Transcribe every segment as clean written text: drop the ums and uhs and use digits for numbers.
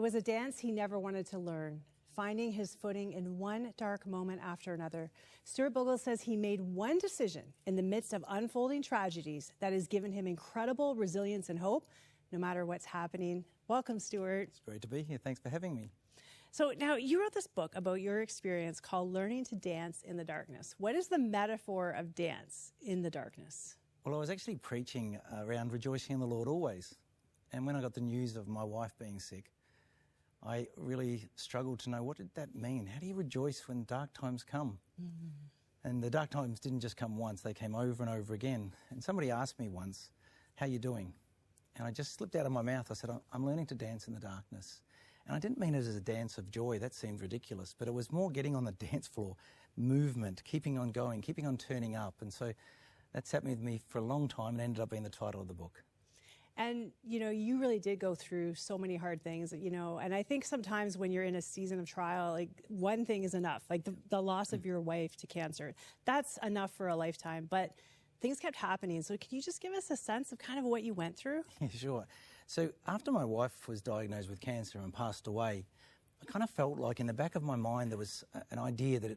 was a dance he never wanted to learn, finding his footing in one dark moment after another. Stewart Bogle says he made one decision in the midst of unfolding tragedies that has given him incredible resilience and hope, no matter what's happening. Welcome, Stewart. It's great to be here. Thanks for having me. So now you wrote this book about your experience called Learning to Dance in the Darkness. What is the metaphor of dance in the darkness? Well, I was actually preaching around rejoicing in the Lord always. And when I got the news of my wife being sick, I really struggled to know, what did that mean? How do you rejoice when dark times come? Mm-hmm. And the dark times didn't just come once, they came over and over again. And somebody asked me once, how are you doing? And I just slipped out of my mouth. I said, I'm learning to dance in the darkness. And I didn't mean it as a dance of joy. That seemed ridiculous. But it was more getting on the dance floor, movement, keeping on going, keeping on turning up. And so that sat with me for a long time and ended up being the title of the book. And, you know, you really did go through so many hard things, you know, and I think sometimes when you're in a season of trial, like one thing is enough, like the loss of your wife to cancer, that's enough for a lifetime. But things kept happening. So can you just give us a sense of kind of what you went through? Yeah, sure. So after my wife was diagnosed with cancer and passed away, I kind of felt like in the back of my mind there was an idea that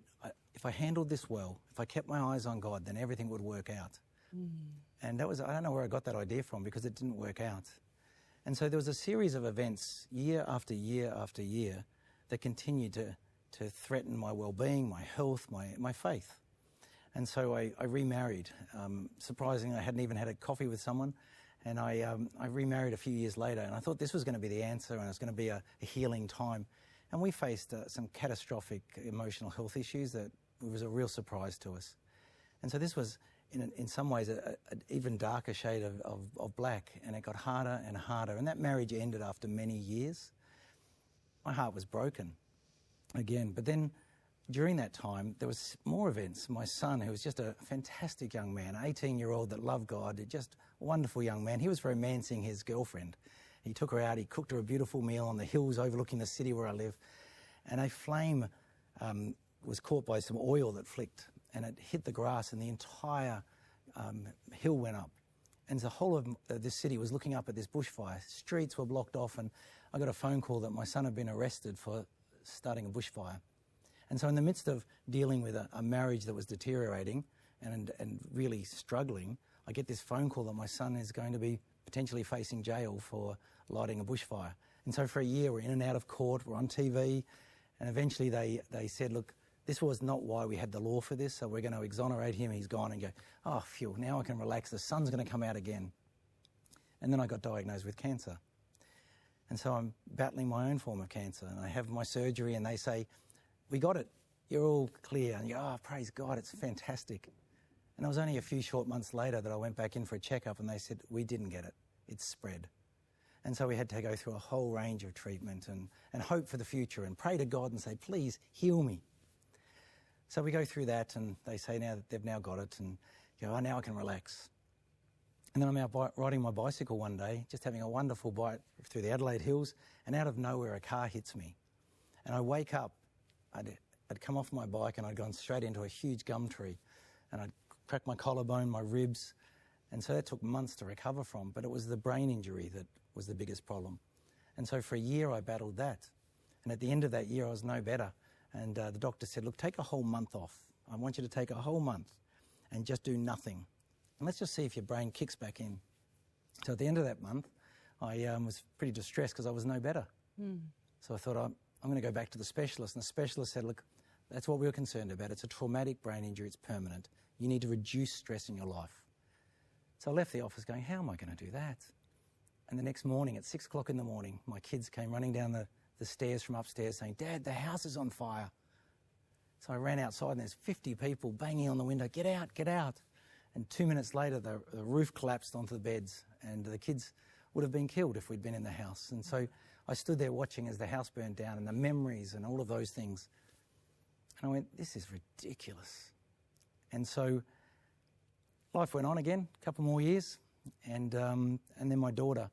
if I handled this well, if I kept my eyes on God, then everything would work out. And that was, I don't know where I got that idea from, because it didn't work out. And so there was a series of events year after year after year that continued to threaten my well-being, my health, my faith. And so I remarried. Surprisingly, I hadn't even had a coffee with someone. And I remarried a few years later, and I thought this was going to be the answer and it was going to be a healing time. And we faced some catastrophic emotional health issues that was a real surprise to us. And so this was, in some ways, an even darker shade of black, and it got harder and harder. And that marriage ended after many years. My heart was broken again. But then during that time, there was more events. My son, who was just a fantastic young man, 18-year-old that loved God, just a wonderful young man, he was romancing his girlfriend. He took her out, he cooked her a beautiful meal on the hills overlooking the city where I live, and a flame was caught by some oil that flicked, and it hit the grass, and the entire hill went up. And the whole of this city was looking up at this bushfire. Streets were blocked off, and I got a phone call that my son had been arrested for starting a bushfire. And so in the midst of dealing with a marriage that was deteriorating and really struggling, I get this phone call that my son is going to be potentially facing jail for lighting a bushfire. And so for a year we're in and out of court, we're on TV, and eventually they said, look, this was not why we had the law for this, so we're going to exonerate him. He's gone, and go, oh, phew, now I can relax. The sun's going to come out again. And then I got diagnosed with cancer. And so I'm battling my own form of cancer, and I have my surgery, and they say, we got it. You're all clear. And you go, oh, praise God, it's fantastic. And it was only a few short months later that I went back in for a checkup, and they said, we didn't get it. It's spread. And so we had to go through a whole range of treatment and hope for the future and pray to God and say, please heal me. So we go through that, and they say now that they've now got it, and you go, oh, now I can relax. And then I'm out riding my bicycle one day, just having a wonderful bike through the Adelaide Hills, and out of nowhere a car hits me. And I wake up, I'd come off my bike and I'd gone straight into a huge gum tree, and I'd cracked my collarbone, my ribs, and so that took months to recover from, but it was the brain injury that was the biggest problem. And so for a year I battled that, and at the end of that year I was no better. And the doctor said, look, take a whole month off. I want you to take a whole month and just do nothing. And let's just see if your brain kicks back in. So at the end of that month, I was pretty distressed because I was no better. So I thought, I'm going to go back to the specialist. And the specialist said, look, that's what we were concerned about. It's a traumatic brain injury. It's permanent. You need to reduce stress in your life. So I left the office going, how am I going to do that? And the next morning at 6 o'clock in the morning, my kids came running down the stairs from upstairs saying, Dad, the house is on fire. So I ran outside, and there's 50 people banging on the window, get out, get out. And 2 minutes later, the roof collapsed onto the beds, and the kids would have been killed if we'd been in the house. And so I stood there watching as the house burned down, and the memories and all of those things. And I went, this is ridiculous. And so life went on again, a couple more years, and then my daughter,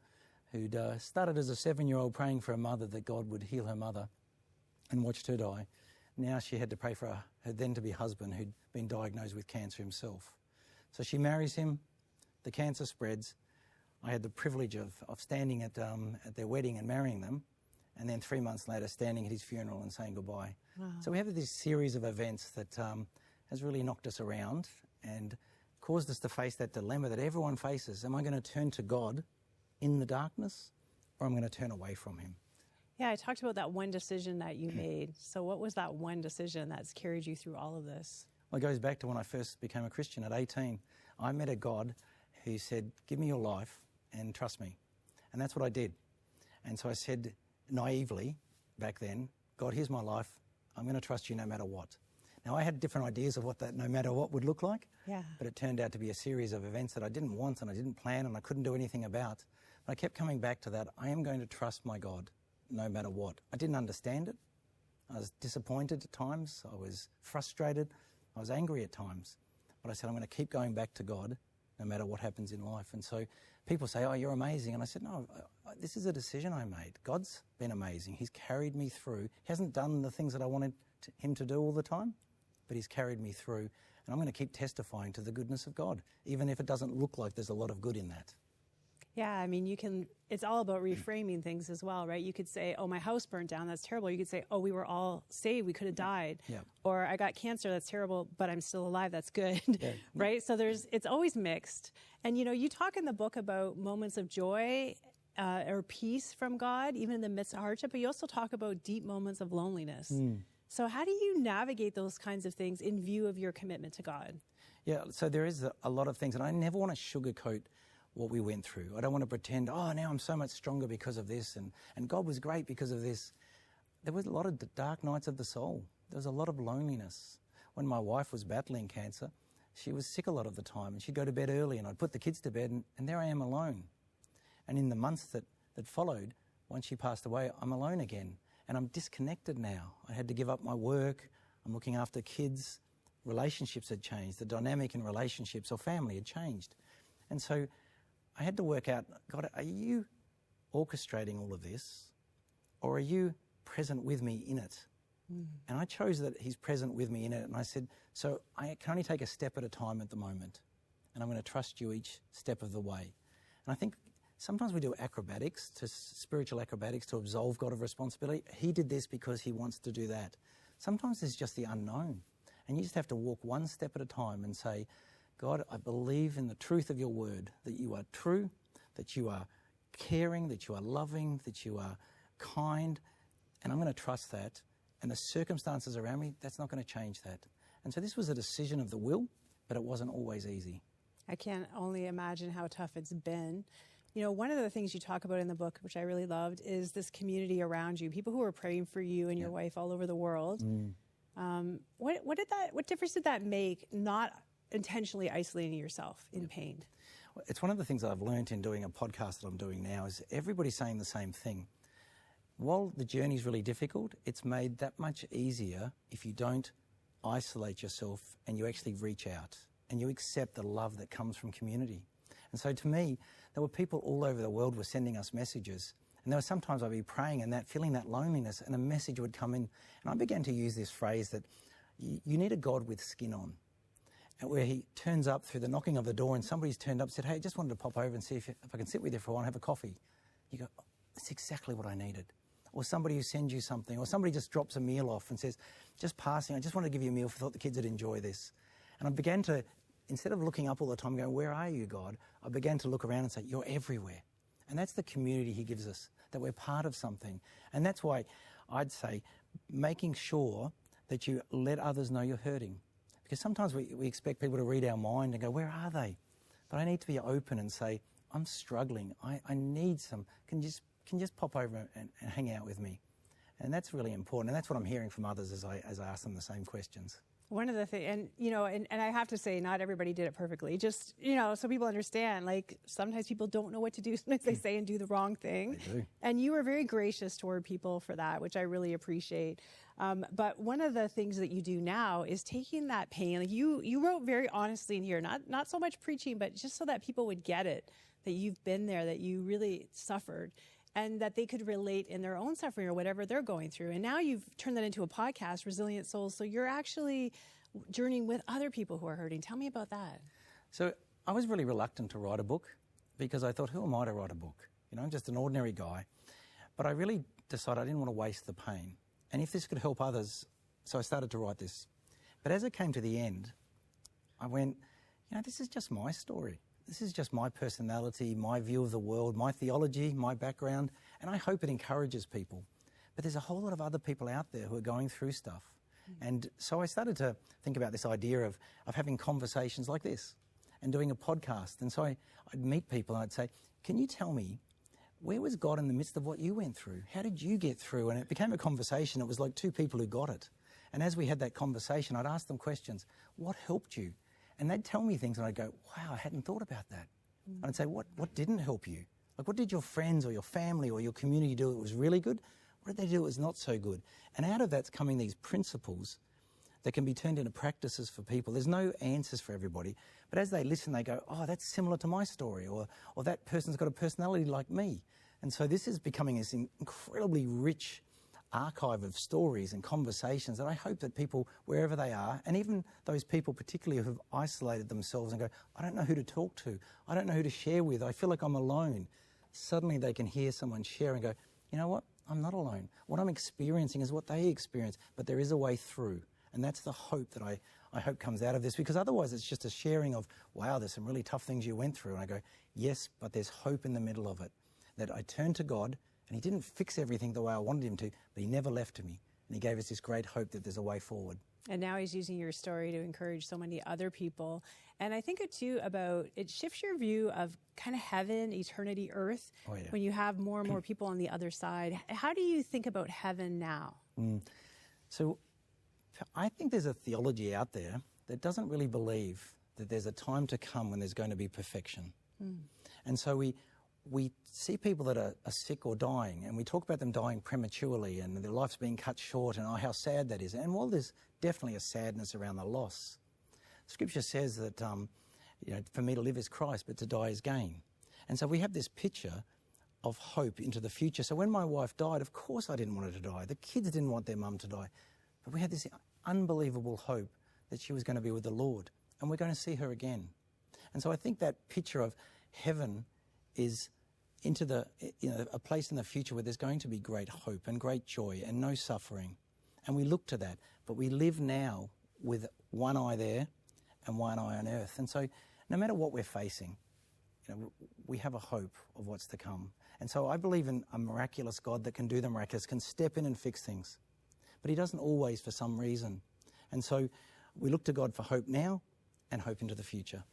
who'd started as a 7-year-old praying for her mother that God would heal her mother, and watched her die. Now she had to pray for her then-to-be husband, who'd been diagnosed with cancer himself. So she marries him, the cancer spreads. I had the privilege of standing at their wedding and marrying them, and then 3 months later standing at his funeral and saying goodbye. Wow. So we have this series of events that has really knocked us around and caused us to face that dilemma that everyone faces. Am I going to turn to God in the darkness, or am I going to turn away from him? Yeah, I talked about that one decision that you made. So what was that one decision that's carried you through all of this? Well, it goes back to when I first became a Christian at 18. I met a God who said, give me your life and trust me. And that's what I did. And so I said naively back then, God, here's my life. I'm going to trust you no matter what. Now, I had different ideas of what that no matter what would look like, but it turned out to be a series of events that I didn't want and I didn't plan and I couldn't do anything about. But I kept coming back to that. I am going to trust my God no matter what. I didn't understand it. I was disappointed at times. I was frustrated. I was angry at times. But I said, I'm going to keep going back to God no matter what happens in life. And so people say, oh, you're amazing. And I said, no, this is a decision I made. God's been amazing. He's carried me through. He hasn't done the things that I wanted him to do all the time, but he's carried me through. And I'm going to keep testifying to the goodness of God, even if it doesn't look like there's a lot of good in that. Yeah, I mean, it's all about reframing things as well, right? You could say, oh, my house burnt down, that's terrible. You could say, oh, we were all saved, we could have died. Yeah. Or I got cancer, that's terrible, but I'm still alive, that's good, right? Yeah. So it's always mixed. And, you talk in the book about moments of joy or peace from God, even in the midst of hardship, but you also talk about deep moments of loneliness. So how do you navigate those kinds of things in view of your commitment to God? Yeah, so there is a lot of things, and I never want to sugarcoat what we went through. I don't want to pretend, oh, now I'm so much stronger because of this, and God was great because of this. There was a lot of dark nights of the soul. There was a lot of loneliness. When my wife was battling cancer, she was sick a lot of the time, and she'd go to bed early, and I'd put the kids to bed, and there I am alone. And in the months that followed, once she passed away, I'm alone again, and I'm disconnected now. I had to give up my work. I'm looking after kids. Relationships had changed. The dynamic in relationships or family had changed. And so I had to work out, God, are you orchestrating all of this, or are you present with me in it? And I chose that he's present with me in it, and I said, so I can only take a step at a time at the moment, and I'm going to trust you each step of the way. And I think sometimes we do spiritual acrobatics to absolve God of responsibility. He did this because he wants to do that. Sometimes it's just the unknown, and you just have to walk one step at a time and say, God, I believe in the truth of your word, that you are true, that you are caring, that you are loving, that you are kind, and I'm going to trust that. And the circumstances around me, that's not going to change that. And so this was a decision of the will, but it wasn't always easy. I can't only imagine how tough it's been. One of the things you talk about in the book, which I really loved, is this community around you, people who are praying for you and your wife all over the world. What difference did that make, not intentionally isolating yourself in pain? Well, it's one of the things I've learned in doing a podcast that I'm doing now is everybody's saying the same thing. While the journey's really difficult, it's made that much easier if you don't isolate yourself and you actually reach out and you accept the love that comes from community. And so to me, there were people all over the world were sending us messages. And there were sometimes I'd be praying and feeling that loneliness, and a message would come in. And I began to use this phrase that you need a God with skin on. Where he turns up through the knocking of the door and somebody's turned up and said, hey, I just wanted to pop over and see if I can sit with you for a while and have a coffee. You go, oh, that's exactly what I needed. Or somebody who sends you something, or somebody just drops a meal off and says, just passing, I just wanted to give you a meal, I thought the kids would enjoy this. And I began to, instead of looking up all the time going, where are you, God? I began to look around and say, you're everywhere. And that's the community he gives us, that we're part of something. And that's why I'd say making sure that you let others know you're hurting. Because sometimes we expect people to read our mind and go, where are they? But I need to be open and say, I'm struggling. I need some. Can you just pop over and hang out with me? And that's really important. And that's what I'm hearing from others as I ask them the same questions. One of the things, and I have to say, not everybody did it perfectly. Just, so people understand, like, sometimes people don't know what to do. Sometimes they say and do the wrong thing. They do. And you were very gracious toward people for that, which I really appreciate. But one of the things that you do now is taking that pain. Like you wrote very honestly in here, not so much preaching, but just so that people would get it, that you've been there, that you really suffered, and that they could relate in their own suffering or whatever they're going through. And now you've turned that into a podcast, Resilient Souls. So you're actually journeying with other people who are hurting. Tell me about that. So I was really reluctant to write a book because I thought, who am I to write a book? I'm just an ordinary guy. But I really decided I didn't want to waste the pain. And if this could help others, so I started to write this. But as it came to the end, I went, this is just my story. This is just my personality, my view of the world, my theology, my background, and I hope it encourages people. But there's a whole lot of other people out there who are going through stuff. And so I started to think about this idea of having conversations like this and doing a podcast. And so I'd meet people and I'd say, can you tell me, where was God in the midst of what you went through? How did you get through? And it became a conversation. It was like two people who got it. And as we had that conversation, I'd ask them questions. What helped you? And they'd tell me things and I'd go, wow, I hadn't thought about that. And I'd say, what didn't help you? Like, what did your friends or your family or your community do that was really good? What did they do that was not so good? And out of that's coming these principles that can be turned into practices for people. There's no answers for everybody. But as they listen, they go, oh, that's similar to my story, or that person's got a personality like me. And so this is becoming this incredibly rich archive of stories and conversations that I hope that people, wherever they are, and even those people particularly who have isolated themselves and go, I don't know who to talk to, I don't know who to share with, I feel like I'm alone. Suddenly they can hear someone share and go, you know what, I'm not alone. What I'm experiencing is what they experience, but there is a way through. And that's the hope that I hope comes out of this, because otherwise it's just a sharing of, wow, there's some really tough things you went through. And I go, yes, but there's hope in the middle of it. That I turned to God, and he didn't fix everything the way I wanted him to, but he never left me. And he gave us this great hope that there's a way forward. And now he's using your story to encourage so many other people. And I think too about, it shifts your view of kind of heaven, eternity, earth, when you have more and more people on the other side. How do you think about heaven now? So I think there's a theology out there that doesn't really believe that there's a time to come when there's going to be perfection. And so we see people that are sick or dying, and we talk about them dying prematurely and their life's being cut short, and how sad that is. And while there's definitely a sadness around the loss, Scripture says that for me to live is Christ, but to die is gain. And so we have this picture of hope into the future. So when my wife died, of course I didn't want her to die. The kids didn't want their mum to die. But we had this unbelievable hope that she was going to be with the Lord, and we're going to see her again. And so I think that picture of heaven is into a place in the future where there's going to be great hope and great joy and no suffering. And we look to that, but we live now with one eye there and one eye on earth. And so no matter what we're facing, we have a hope of what's to come. And so I believe in a miraculous God that can do the miraculous, can step in and fix things. But he doesn't always for some reason. And so we look to God for hope now and hope into the future.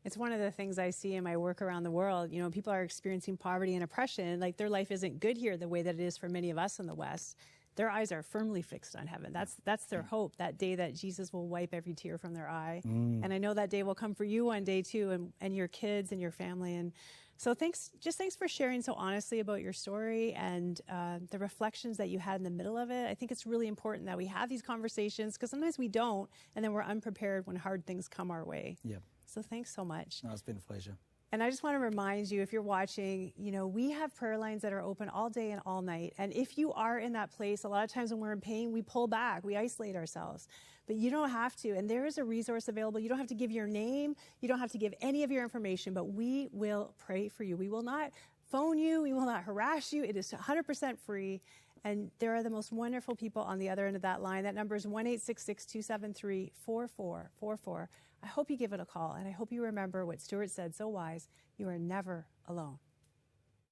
It's one of the things I see in my work around the world. People are experiencing poverty and oppression. Like, their life isn't good here the way that it is for many of us in the West. Their eyes are firmly fixed on heaven. That's their hope, that day that Jesus will wipe every tear from their eye. And I know that day will come for you one day too, and your kids and your family. And so thanks for sharing so honestly about your story and the reflections that you had in the middle of it. I think it's really important that we have these conversations, because sometimes we don't, and then we're unprepared when hard things come our way. Yeah. So thanks so much. No, it's been a pleasure. And I just want to remind you, if you're watching, we have prayer lines that are open all day and all night. And if you are in that place, a lot of times when we're in pain, we pull back, we isolate ourselves. But you don't have to. And there is a resource available. You don't have to give your name. You don't have to give any of your information, but we will pray for you. We will not phone you. We will not harass you. It is 100% free. And there are the most wonderful people on the other end of that line. That number is 1-866-273-4444. I hope you give it a call, and I hope you remember what Stewart said so wise: you are never alone.